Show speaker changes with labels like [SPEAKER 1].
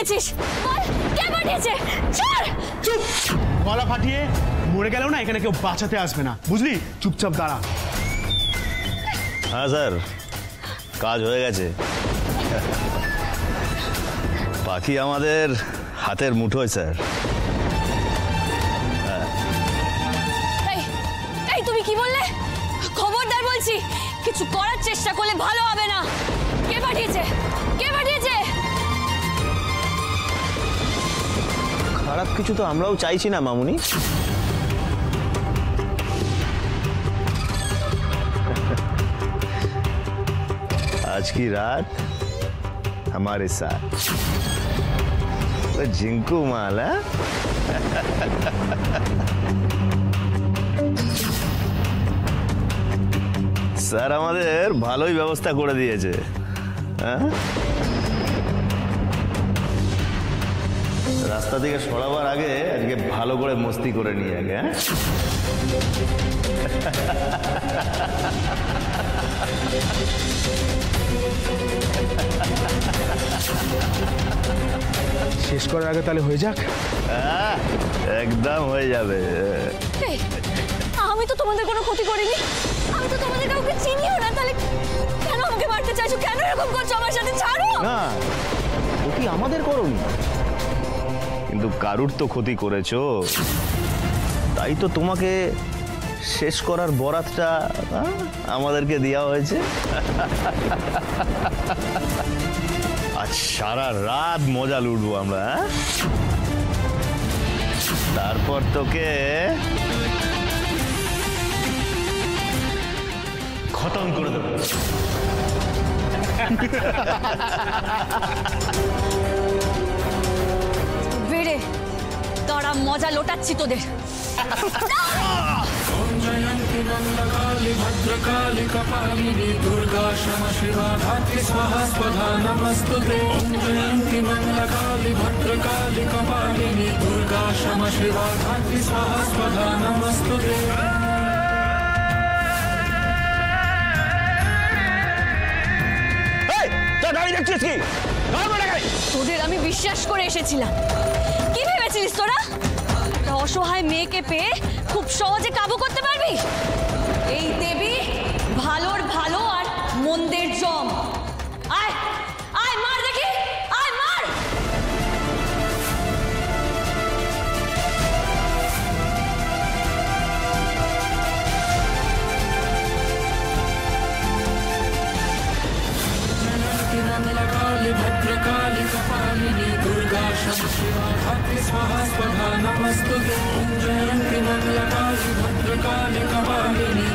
[SPEAKER 1] পাঠিয়েছিস? বল, কে পাঠিয়েছে? চল।
[SPEAKER 2] চুপ! গলা ফাটিয়ে মরে গেলেও না এখানে কেউ বাঁচাতে আসবে না, বুঝলি? চুপচাপ দাঁড়া।
[SPEAKER 3] হ্যাঁ স্যার, কাজ হয়ে গেছে। পাখি আমাদের হাতের মুঠোয় স্যার।
[SPEAKER 1] এই তুমি কি বললে? খবরদার বলছি, কিছু করার চেষ্টা করলে ভালো হবে না। কে পাঠিয়েছে? কে পাঠিয়েছে?
[SPEAKER 3] খারাপ কিছু তো আমরাও চাইছি না মামুনি। आज की रात हमारे साथ जिंकू माला। স্যার আমাদের ভালোই ব্যবস্থা করে দিয়েছে। রাস্তা থেকে সরাবার আগে আজকে ভালো করে মস্তি করে নিয়ে আগে।
[SPEAKER 2] শেষ করার আগে তাহলে হয়ে যাক।
[SPEAKER 3] একদম হয়ে যাবে।
[SPEAKER 1] আমি তো তোমাদের কোনো ক্ষতি করিনি, আমি তো তোমাদের কাউকে চিনিও না, তাহলে কেন আমাকে মারতে চাইছো? কেন এরকম করছো আমার সাথে? ছাড়ো
[SPEAKER 3] না, ক্ষতি আমাদের করোনি, কিন্তু কারুর তো ক্ষতি করেছো, তাই তো তোমাকে শেষ করার বরাতটা আমাদেরকে দেওয়া হয়েছে। আজ সারা রাত মজা লুটবো আমরা। তারপর তোকে খতম করে দেবো।
[SPEAKER 1] বেড়ে তারা মজা লোটাচ্ছি তোদের।
[SPEAKER 4] जयंती मंगलकाली भद्रकाली कपालिनी दुर्गा क्षमा शिवा धात्री स्वाहा स्वधा नमस्तुते। ओम जयंती मंगलकाली भद्रकाली कपालिनी दुर्गा क्षमा शिवा धात्री स्वाहा स्वधा नमस्तुते।
[SPEAKER 1] তোদের আমি বিশ্বাস করে এসেছিলাম। কি ভেবেছিলিস তোরা? অসহায় মেয়েকে পেয়ে খুব সহজে কাবু করতে পারবি? এই দেবী ভালোর ভালো আর মন্দের জম। আয় আয়, মার দেখি, আয় মার।
[SPEAKER 4] मंगलकाली भद्रकाली कपालिनी दुर्गा क्षमा शिवा धात्री स्वाहा स्वधा नमस्तुते। ओम जयंती मंगलकाली भद्रकाली कपालिनी